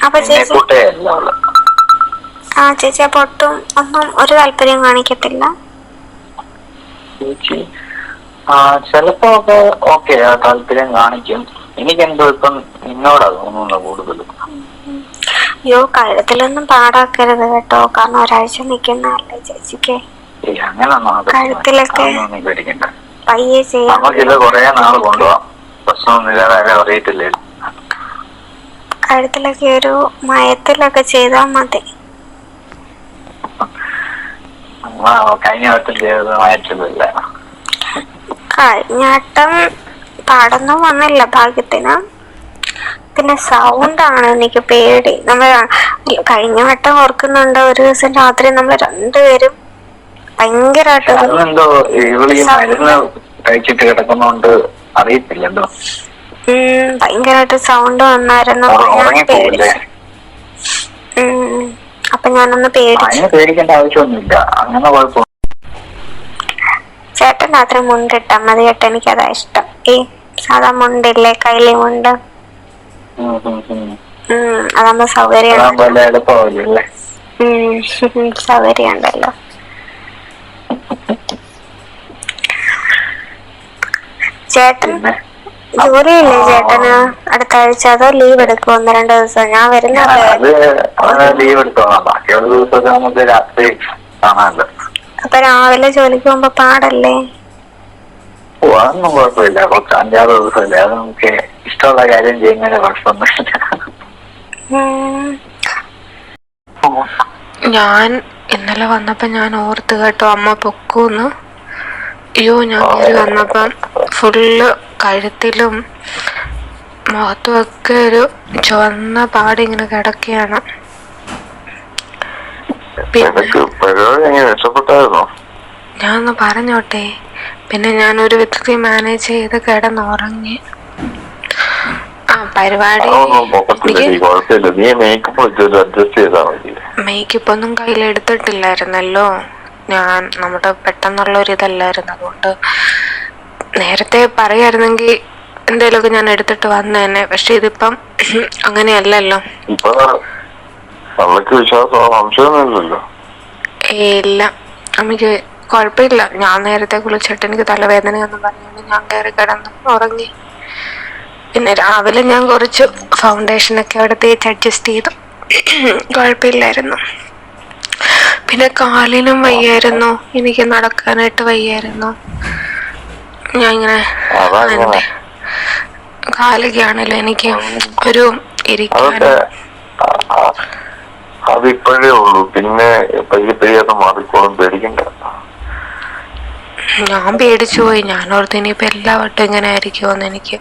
അപ്പൊ ചേച്ചി ചേച്ചി അപ്പൊ ഒട്ടും ഒന്നും ഒരു താല്പര്യം കാണിക്കത്തില്ല ചേച്ചി? ചിലപ്പോ ഒക്കെ ഓക്കെ താല്പര്യം കാണിക്കും. എനിക്കെന്തോ ഇപ്പം നിന്നോടാ തോന്നുന്നു കൂടുതലും. അയ്യോ കഴുത്തിലൊന്നും പാടാക്കരുത് കേട്ടോ, കാരണം ഒരാഴ്ച നിക്കുന്നല്ലേ ചേച്ചിക്ക്. കഴുത്തിലൊക്കെ പയ്യെ ചെയ്യാം. നമുക്കിത് കൊറേ നാള് കൊണ്ടുപോവാം, പ്രശ്നമൊന്നുമില്ലാതെ അറിയത്തില്ലേ. കഴുത്തിലൊക്കെ ഒരു മയത്തിലൊക്കെ ചെയ്താൽ മതി. കഴിഞ്ഞ വട്ടം ചെയ്തത് മയത്തിലല്ല. കഴിഞ്ഞ വട്ടം പാടൊന്നും വന്നില്ല ഭാഗ്യത്തിന്. പിന്നെ സൗണ്ടാണ് എനിക്ക് പേടി. നമ്മൾ കഴിഞ്ഞ വട്ടം ഓർക്കുന്നുണ്ട്, ഒരു ദിവസം രാത്രി നമ്മൾ രണ്ടുപേരും ഭയങ്കരമായിട്ട് കഴിച്ചിട്ട് കിടക്കുന്നോണ്ട് അറിയത്തില്ലല്ലോ. ഭയങ്കരമായിട്ട് സൗണ്ട് വന്നായിരുന്നു. അപ്പൊ ഞാനൊന്ന് പേടിക്കേണ്ട ആവശ്യമൊന്നുമില്ല, അങ്ങനെ കുഴപ്പം. ചേട്ടൻ രാത്രി മുണ്ടിട്ടാ മതി കേട്ടോ, എനിക്കതാ ഇഷ്ടം. ഈ സാധാ മുണ്ടില്ലേ, കൈലി മുണ്ട്, അതാകുമ്പോ സൗകര്യം ഉണ്ടല്ലോ. ചേട്ടൻ ജോലിയില്ലേ ചേട്ടന് അടുത്ത ആഴ്ച? അതോ ലീവ് എടുക്കും 1-2 ദിവസം? ഞാൻ വരുന്ന അപ്പൊ രാവിലെ ജോലിക്ക് പോകുമ്പോ പാടല്ലേ? അതൊന്നും കുഴപ്പമില്ല, 5-6 ദിവസമല്ലേ, അത് നമുക്ക് ഇഷ്ടമുള്ള കാര്യം ചെയ്യുന്നതിന് കുഴപ്പമൊന്നുമില്ല. ഞാൻ ഇന്നലെ വന്നപ്പോ ഞാൻ ഓർത്ത് കേട്ടോ, അമ്മ പൊക്കൂന്ന്. അയ്യോ, ഞാൻ കയറി വന്നപ്പം ഫുള്ള് കഴുത്തിലും മുഖത്തുമൊക്കെ ഒരു ചുവന്ന പാടിങ്ങനെ കിടക്കുകയാണ്. ഞാനൊന്ന് പറഞ്ഞോട്ടെ. പിന്നെ ഞാനൊരു വിധത്തിൽ മാനേജ് ചെയ്ത് കിടന്നുറങ്ങി. പരിപാടി മേക്കപ്പ് ഒന്നും കയ്യിലെടുത്തിട്ടില്ലായിരുന്നല്ലോ ഞാൻ. നമ്മുടെ പെട്ടെന്നുള്ള ഒരു ഇതല്ലായിരുന്നു, അതുകൊണ്ട് നേരത്തെ പറയായിരുന്നെങ്കിൽ എന്തേലുമൊക്കെ ഞാൻ എടുത്തിട്ട് വന്നേനെ. പക്ഷെ ഇതിപ്പം അങ്ങനെയല്ലല്ലോ. ഇല്ല, അമ്മയ്ക്ക് കുഴപ്പമില്ല. ഞാൻ നേരത്തെ കുളിച്ചിട്ട് എനിക്ക് തലവേദനയൊന്നും പറഞ്ഞുകൊണ്ട് ഞാൻ കയറി കിടന്ന് ഉറങ്ങി. പിന്നെ രാവിലെ ഞാൻ കുറച്ച് ഫൗണ്ടേഷനൊക്കെ അവിടെ തേച്ച് അഡ്ജസ്റ്റ് ചെയ്തു, കുഴപ്പമില്ലായിരുന്നു. പിന്നെ കാലിനും വയ്യായിരുന്നു, എനിക്ക് നടക്കാനായിട്ട് വയ്യായിരുന്നു. ഞാൻ ഇങ്ങനെ എൻ്റെ കാലൊക്കെയാണല്ലോ എനിക്ക് ഒരു ഇരിക്കാനും. അതിപ്പോഴേ ഉള്ളൂ, പിന്നെ പയ്യെ മാറിക്കോളും, പേടിക്കണ്ട. ഞാൻ പേടിച്ചു പോയി. ഞാൻ ഓർത്ത് ഇനിയിപ്പോൾ എല്ലാ വട്ടം ഇങ്ങനെ ആയിരിക്കുമെന്ന്. എനിക്ക്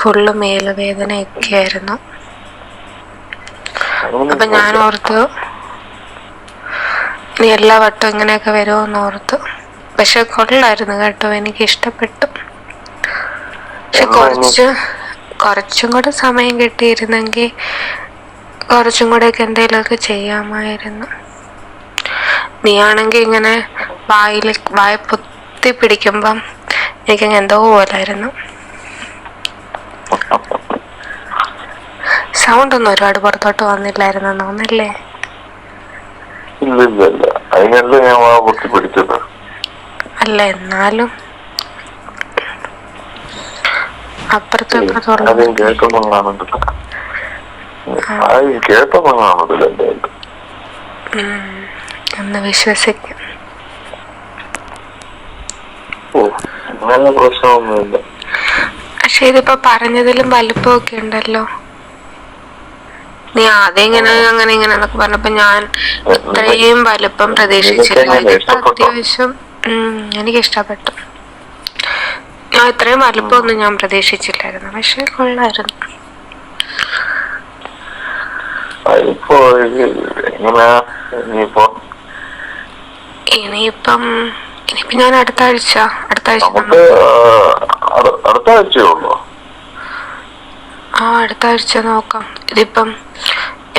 ഫുള്ള് മേലുവേദനയൊക്കെ ആയിരുന്നു. അപ്പൊ ഞാൻ ഓർത്തു ഇനി എല്ലാ വട്ടം ഇങ്ങനെയൊക്കെ വരുമോന്ന് ഓർത്തു. പക്ഷെ കൊള്ളായിരുന്നു കേട്ടോ, എനിക്ക് ഇഷ്ടപ്പെട്ടു. പക്ഷെ കുറച്ചും കൂടെ സമയം കിട്ടിയിരുന്നെങ്കിൽ കുറച്ചും കൂടെയൊക്കെ എന്തെങ്കിലുമൊക്കെ ചെയ്യാമായിരുന്നു. നീ ആണെങ്കിൽ ഇങ്ങനെ വായ പൊത്തി പിടിക്കുമ്പം എനിക്കങ്ങ് എന്തോ പോലായിരുന്നു. സൗണ്ട് ഒന്നും ഒരുപാട് പുറത്തോട്ട് വന്നില്ലായിരുന്നു തോന്നല്ലേ? അല്ല, എന്നാലും ഒന്ന് വിശ്വസിക്കും. പക്ഷെ ഇതിപ്പോ പറഞ്ഞതിലും വലുപ്പമൊക്കെ ഉണ്ടല്ലോ. നീ ആദ്യം ഇങ്ങനെ എന്നൊക്കെ പറഞ്ഞപ്പോ ഞാൻ ഇത്രയും വലുപ്പം പ്രതീക്ഷിച്ചില്ല. അത്യാവശ്യം എനിക്കിഷ്ടപ്പെട്ടു. ഞാൻ ഇത്രയും വലുപ്പമൊന്നും ഞാൻ പ്രതീക്ഷിച്ചില്ലായിരുന്നു, പക്ഷെ കൊള്ളായിരുന്നു. ഇനിയിപ്പം ഞാൻ അടുത്ത ആഴ്ച അടുത്ത ആഴ്ച നോക്കാം. ഇതിപ്പം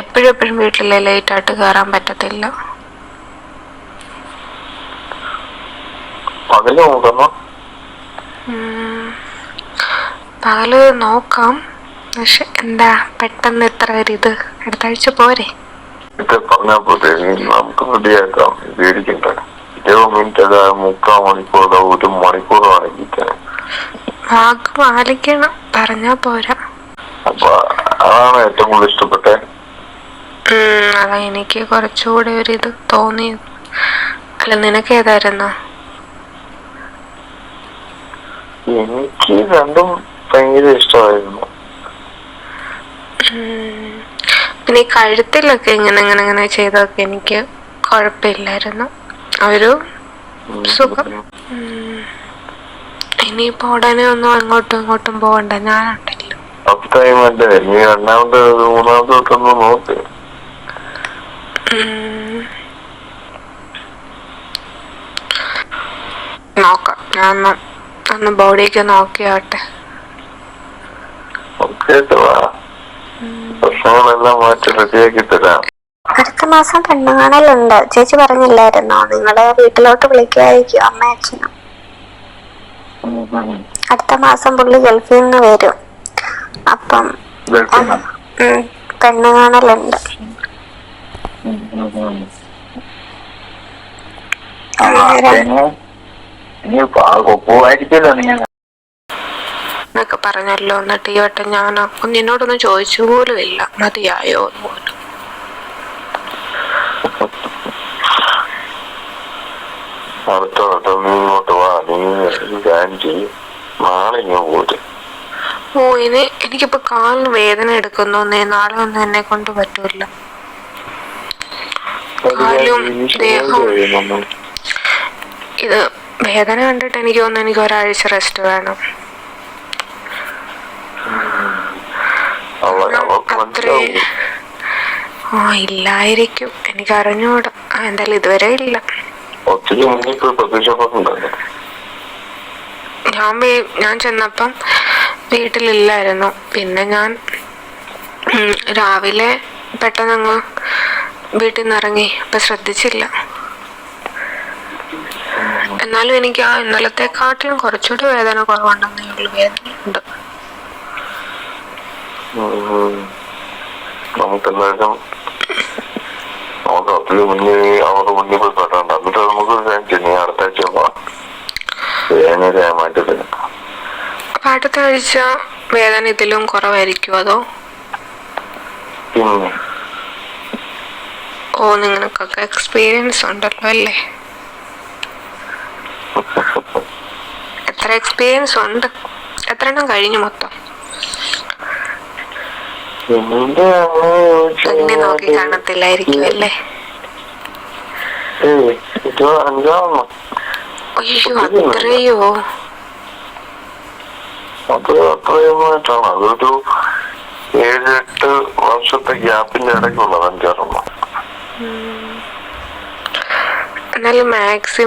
എപ്പോഴും വീട്ടിലെ ലേറ്റ് ആയിട്ട് കയറാൻ പറ്റത്തില്ല. പകല് നോക്കാം. പക്ഷെ എന്താ പെട്ടെന്ന് ഇത്ര ഒരു ഇത്? അടുത്ത ആഴ്ച പോരെ? ഇത് പറഞ്ഞാൽ പോലെ നമുക്ക് റെഡിയാക്കാം, പേടിക്കണ്ട. 20 മിനിറ്റ് 3/4 മണിക്കൂറോ 1 മണിക്കൂറോ ആണെങ്കിൽ വാക്ക് പാലിക്കണം, പറഞ്ഞാ പോരാ. അപ്പൊ അതാണ് ഏറ്റവും കൂടുതൽ ഇഷ്ടപ്പെട്ടെ. അതാ എനിക്ക് കുറച്ചുകൂടെ ഒരു ഇത് തോന്നിയത്. അല്ല, നിനക്ക് ഏതായിരുന്നു? എനിക്ക് രണ്ടും ഭയങ്കര ഇഷ്ടമായിരുന്നു. പിന്നെ ഈ കഴുത്തിലൊക്കെ ഇങ്ങനെ ചെയ്തൊക്കെ എനിക്ക് കുഴപ്പമില്ലായിരുന്നു, ഒരു സുഖം. ഇനിയിപ്പോ ഉടനെ ഒന്നും അങ്ങോട്ടും ഇങ്ങോട്ടും പോകണ്ട, ഞാനുണ്ടല്ലോ. അല്ലേ നീ രണ്ടാമത്തെ 3-ാമത്തെ തൊട്ടൊന്ന് നോക്ക്. നോക്കാം, ഞാൻ ഒന്ന് ബോഡിയൊക്കെ നോക്കിയാട്ടെ. പ്രശ്നങ്ങളെല്ലാം മാറ്റി റെഡിയാക്കി തരാം. അടുത്ത മാസം പെണ്ണ് കാണലുണ്ട്. ചേച്ചി പറഞ്ഞില്ലായിരുന്നോ നിങ്ങളെ വീട്ടിലോട്ട് വിളിക്കുമായിരിക്കും അമ്മ അച്ഛനും? അടുത്ത മാസം പുള്ളി ഗൾഫിൽ നിന്ന് വരും. അപ്പം പെണ്ണ് കാണലുണ്ട്. എന്നൊക്കെ പറഞ്ഞല്ലോ. എന്നിട്ട് ഈ വട്ടം ഞാൻ നിന്നോടൊന്നും ചോദിച്ചു പോലും ഇല്ല മതിയായോ പോലും. അടുത്ത വട്ടം നീ ഇങ്ങോട്ട് വാ, നീ നാളെ ഇങ്ങ് പോയിട്ട്. എനിക്കിപ്പോ കാലിന് വേദന എടുക്കുന്നു. നാളെ ഒന്നും എന്നെ കൊണ്ട് പറ്റൂല. കാലും ദേഹവും ഇത് വേദന കണ്ടിട്ട് എനിക്ക് തോന്നുന്നു എനിക്ക് ഒരാഴ്ച റെസ്റ്റ് വേണം. ഇല്ലായിരിക്കും, എനിക്ക് അറിഞ്ഞൂടാ. എന്തായാലും ഇതുവരെ ഇല്ല. ഞാൻ ചെന്നപ്പം വീട്ടിലില്ലായിരുന്നു. പിന്നെ ഞാൻ രാവിലെ പെട്ടെന്നങ്ങ് വീട്ടിൽ നിന്ന് ഇറങ്ങി, അപ്പൊ ശ്രദ്ധിച്ചില്ല. എന്നാലും എനിക്ക് ആ ഇന്നലത്തെക്കാട്ടിലും കുറച്ചുകൂടി വേദന കുറവുണ്ടെന്നേ ഉള്ളൂ. വേദന ഉണ്ട്. നമുക്കെല്ലാവരും അവരുടെ മുന്നിൽ പോയി പെട്ടണ്ട. എന്നിട്ട് നമുക്ക് നീ അടുത്ത ആഴ്ച പോവാം. മാറ്റത്തില്ല. അപ്പൊ അടുത്ത ആഴ്ച വേദന ഇതിലും കുറവായിരിക്കും അതോ? പിന്നെ നിങ്ങൾക്കൊക്കെ എക്സ്പീരിയൻസ് ഉണ്ടല്ലോ അല്ലേ? എത്ര എക്സ്പീരിയൻസ് ഉണ്ട്? എത്ര എണ്ണം കഴിഞ്ഞു മൊത്തം? എന്നെ നോക്കി കാണത്തില്ലായിരിക്കും അല്ലേ? അയ്യോ, അത്രയോ? അത്രയുമായിട്ടാണ്. അതൊരു 7-8 വർഷത്തെ ഗ്യാപ്പിന്റെ ഇടയ്ക്കുള്ളത് 5-6. എന്നാലും മാക്സിമം